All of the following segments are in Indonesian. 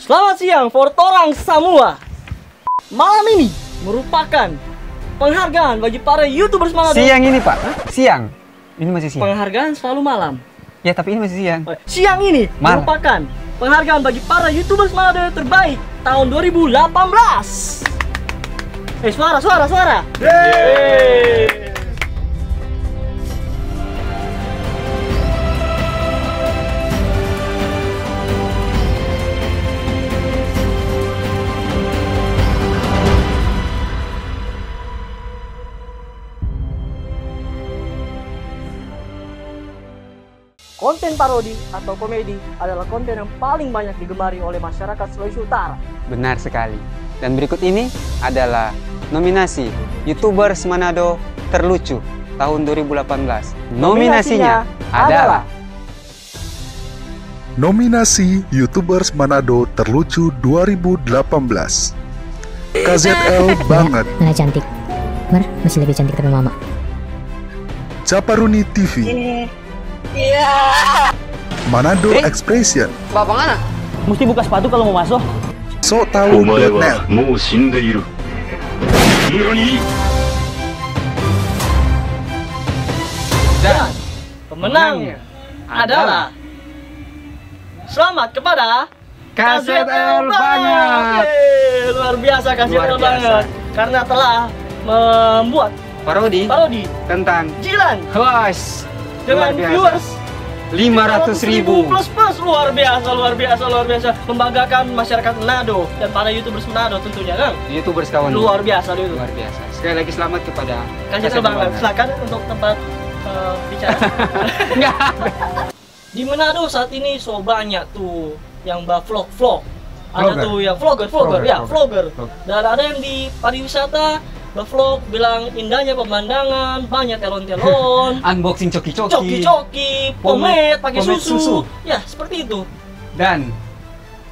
Selamat siang for torang semua. Malam ini merupakan penghargaan bagi para YouTubers Manado. Siang ini Pak, siang. Ini masih siang. Penghargaan selalu malam. Ya tapi ini masih siang. Siang ini malam. Merupakan penghargaan bagi para YouTubers Manado yang terbaik tahun 2018. Suara. Yeay. Konten parodi atau komedi adalah konten yang paling banyak digemari oleh masyarakat Sulawesi Utara. Benar sekali. Dan berikut ini adalah nominasi YouTubers Manado terlucu tahun 2018. Nominasinya adalah Nominasi YouTubers Manado terlucu 2018. KZL banget. Nggak cantik. Mer, masih lebih cantik dari mama. Caparuni TV. Iya. Manado Expression. Bapak mana? Mesti buka sepatu kalau mau masuk. Sotahu.net. Dan pemenangnya adalah selamat kepada KZL banget. Luar biasa KZL banget karena telah membuat Parodi tentang Jilan Huas dengan viewers 500.000 plus luar biasa membanggakan masyarakat Manado dan para YouTubers Manado tentunya kan. YouTubers kawan. Luar biasa itu. Luar biasa. Sekali lagi selamat kepada KZL banget. Silakan untuk tempat bicara. Di Manado saat ini so banyak tuh yang vlog. Ada tuh yang vlogger. Dan ada yang di pariwisata vlog bilang indahnya pemandangan, banyak telon-telon, unboxing coki-coki, pomade pakai susu. Ya, seperti itu. Dan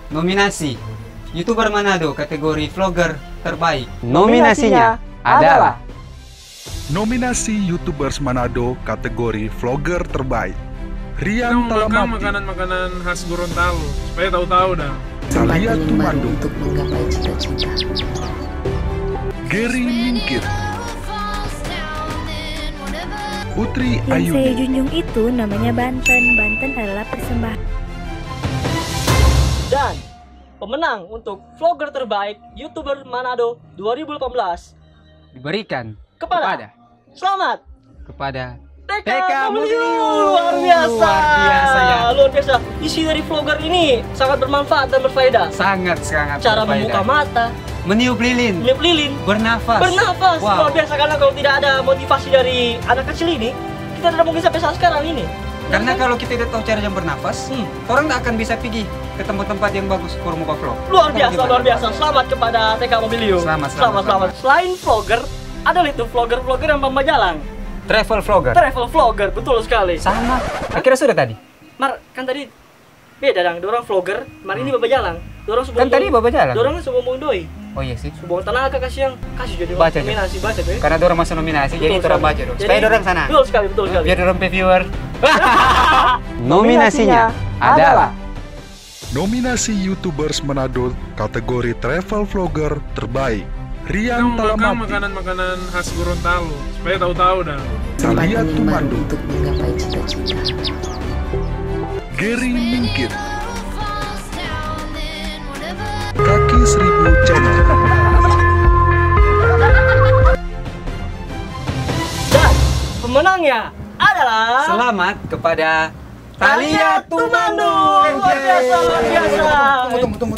nominasi YouTuber Manado kategori vlogger terbaik. Nominasinya adalah Nominasi YouTubers Manado kategori vlogger terbaik. Kita Rian membanggakan Talamati, makanan-makanan khas Gorontalo supaya tahu-tahu dah. Salia Tumando, untuk menggapai cita-cita. Gary Mingkir, Putri Yang saya Ayuni, junjung itu namanya Banten. Banten adalah persembahan. Dan pemenang untuk vlogger terbaik YouTuber Manado 2018 diberikan kepada selamat kepada TK Luar biasa ya. Luar biasa. Isi dari vlogger ini sangat bermanfaat dan berfaedah. sangat Cara berfaedah. membuka mata, meniup lilin, bernafas. Luar biasa karena kalau tidak ada motivasi dari anak kecil ini, kita tidak mungkin sampai saat sekarang ini. Karena kalau kita tidak tahu cara yang bernafas, orang tak akan bisa pergi ke tempat-tempat yang bagus for muka vlog. Luar biasa. Selamat kepada TK Mobilio. Selamat. Selain vlogger, ada itu vlogger yang pembajalang. Travel vlogger, betul sekali. sama. Akhirnya sudah tadi. Mar, kan tadi beda dong, dorang vlogger, mar ini babajalang. Dorang Kan tadi babajalang. Dorang sebelum doi. Oh iya sih. Subong tenaga kasih jadi Baca, nominasi baca tuh. Karena dorang masuk nominasi, jadi Betul dorang sekali. baca dong. Jadi, Supaya dorang sana. Betul sekali. Biar dorang pay viewer. Nominasinya adalah Nominasi YouTubers Manado kategori travel vlogger terbaik. Kita Rian membanggakan Talamati, makanan-makanan khas Gorontalo supaya tahu-tahu dah. Salia Tumando, untuk menggapai cita-cita. Gary Mingkir, Kaki Seribu Channel, Dan pemenangnya adalah selamat kepada Talia Tumando. Luar biasa. Tunggu.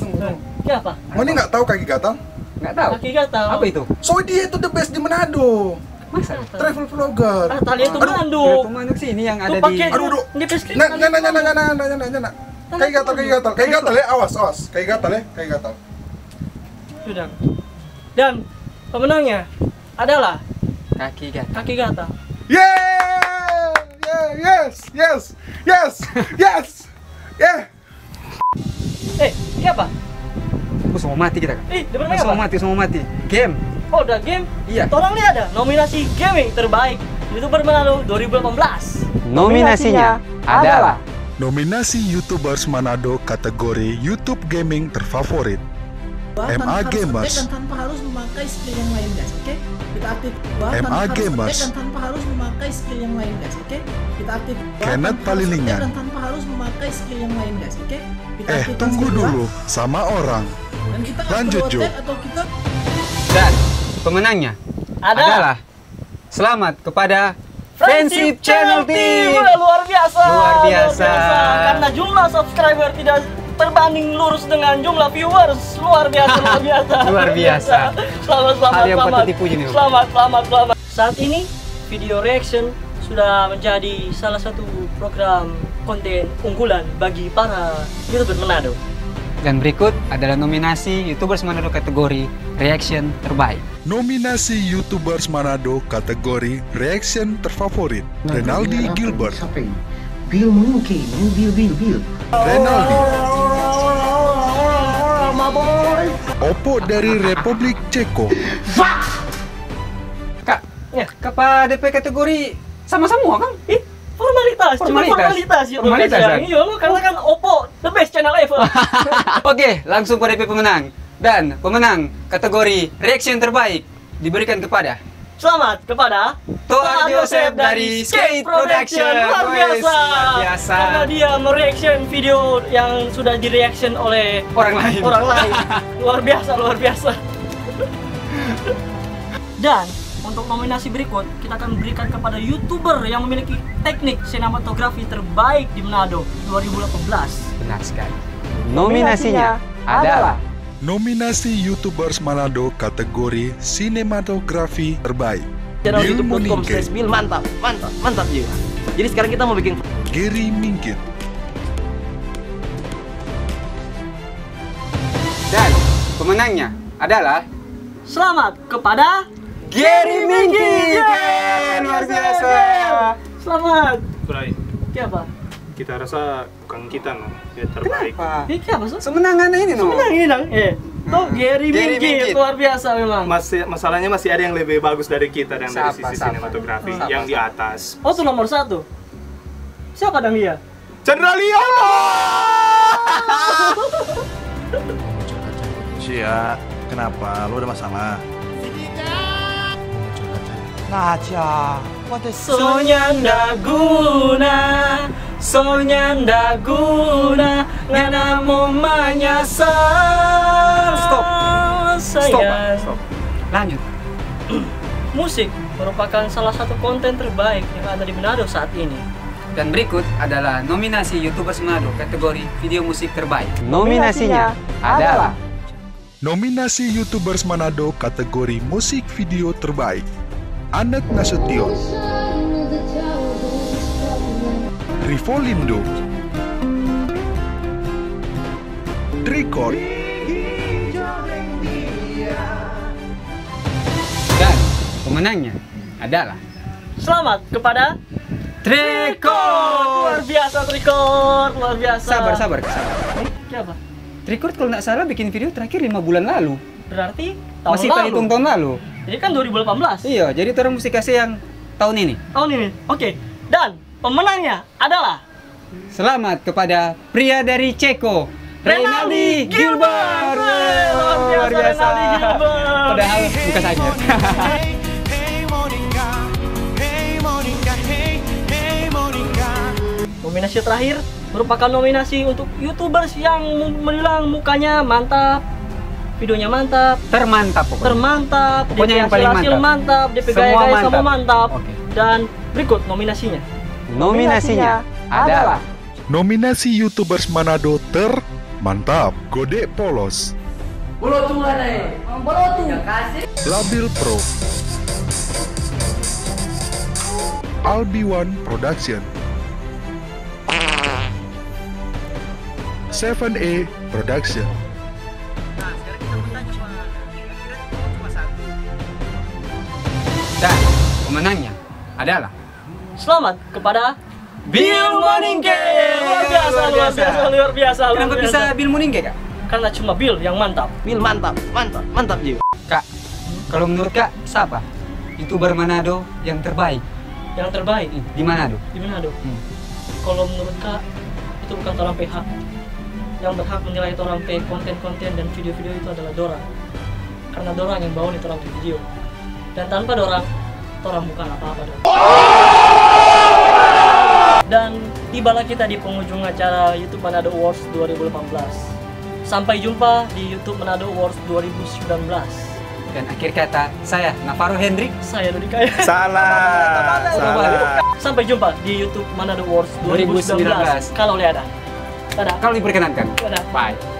Ya apa? Mau ini nggak tahu kaki gatal? nggak tahu. Kaki gatal. Apa itu? So dia itu the best di Manado. Masa? Travel vlogger. Talia Tumando. Pemanuk sini yang ada Tuh pakai di Aduh. di deskripsi. Nah. Kaki gatal ya, awas. Kaki gatal. Sudah. Dan pemenangnya adalah kaki gatal. kaki gatal. Yes. Yeah. Siapa? Semua mati kita kan? Depan apa? Semua mati. Game. Oh, udah game? Iya. Orang ini ada nominasi gaming terbaik YouTuber Manado 2018. Nominasinya adalah Nominasi YouTubers Manado kategori YouTube Gaming terfavorit. MA Gamers. Dan tanpa harus memakai skill yang lain, guys. Oke? Kita aktif. MA Gamers. Dan tanpa harus memakai skill yang lain, guys. Oke? Kita aktif. Kenneth Palilingan. Dan tanpa harus memakai skill yang lain, guys. Oke? Kita aktifkan Tunggu skill dulu, sama orang. Dan kita Lanjut, Jo. atau kita Dan pemenangnya adalah selamat kepada Friendship Channel Team. Wah, luar biasa. Luar biasa. Karena jumlah subscriber tidak terbanding lurus dengan jumlah viewers. Luar biasa, luar biasa. Luar biasa. Selamat. Hal yang patut dipuji nih. Selamat. Saat ini video reaction sudah menjadi salah satu program konten unggulan bagi para YouTuber Manado. Dan berikut adalah nominasi YouTubers Manado kategori reaction terbaik. Nominasi YouTubers Manado kategori reaction terfavorit. Renaldi Gilbert. Bill mungkin, Bill. Renaldi. Oppo dari Republik Ceko. Kak, kepada DP kategori sama semua kan? Formalitas. Formalitas kan? Iya, karena kan Oppo the best channel ever. Oke, langsung pada DP pemenang. Dan pemenang kategori reaction terbaik diberikan kepada Selamat kepada Toar Joseph dari Skate Production. Luar Wes, biasa. luar biasa. Karena dia mereaction video yang sudah direaction oleh Orang lain. Luar biasa. Dan untuk nominasi berikut kita akan berikan kepada YouTuber yang memiliki teknik sinematografi terbaik di Manado 2018. Benar sekali. Nominasinya adalah Nominasi YouTubers Manado kategori sinematografi terbaik. Channel Bill youtube.com Muningke. /Bill mantap jiwa. Jadi sekarang kita mau bikin Gary Mingkit. dan pemenangnya adalah Selamat kepada Gary Mingkit. Luar biasa. Selamat. Bray, Siapa? kita rasa bukan kita no, yang terbaik. Kenapa? Ini siapa sih? Semenangan ini no. Menang ini dong. Tuh Gary Gary Mingkit Mingkit. luar biasa memang. Masalahnya masih ada yang lebih bagus dari kita dan dari Siapa, sisi siapa? sinematografi Siapa, yang di siapa? atas. Oh, tuh nomor 1. Siapa dong dia? Chandra Liono. Sia, kenapa? Lu ada masalah? Sonyanda guna ngana mau menyasar. Stop. Sayang. Lanjut. Musik merupakan salah satu konten terbaik yang ada di Manado saat ini. Dan berikut adalah nominasi YouTubers Manado kategori video musik terbaik. Nominasinya adalah Nominasi YouTubers Manado kategori musik video terbaik. Anet Nasution, Rivolindo, Tricor, dan pemenangnya adalah Selamat kepada Tricor. luar biasa Tricor, luar biasa. Sabar. Siapa? Tricor kalau nggak salah bikin video terakhir 5 bulan lalu. Berarti tahun Masih lalu. terhitung tahun lalu. Jadi kan 2018. Iya, jadi orang mesti kasih yang tahun ini. Tahun ini. Oke. Dan pemenangnya adalah Selamat kepada pria dari Ceko, Renaldi Gilbert. Luar biasa Renaldi Gilbert. Padahal bukan saja. Nominasi terakhir merupakan nominasi untuk YouTubers yang bilang mukanya mantap, videonya mantap, Termantap pokoknya. termantap, Pokoknya DP yang paling hasil mantap, DP Semua gaya-gaya mantap. semua mantap. Oke. Dan berikut nominasinya. Nominasinya adalah Nominasi YouTubers Manado termantap. Gode Polos, Labil Pro, Albi1 Production, 7A Production. dan pemenangnya adalah Selamat kepada Bill Muningke. Luar biasa. Kenapa bisa Bill Muningke, Kak? Karena cuma Bill yang mantap. Bill mantap jiwa. Kak, kalau menurut Kak, siapa YouTuber Manado yang terbaik Yang terbaik di Manado? di Manado. Hmm. Kalau menurut Kak, itu bukan orang pihak. Yang berhak menilai orang pe konten-konten dan video-video itu adalah dorang. Karena dorang yang bawa nih orang video. Dan tanpa dorang bukan apa-apa dong. Dan tibalah kita di penghujung acara YouTube Manado Awards 2018. Sampai jumpa di YouTube Manado Awards 2019. Dan akhir kata, saya Navarro Hendrik. Saya Dodi Kaya. Salah. Sampai jumpa di YouTube Manado Awards 2019. Kalau lihat ada. Dadah. Kalau diperkenankan. Dadah. Bye.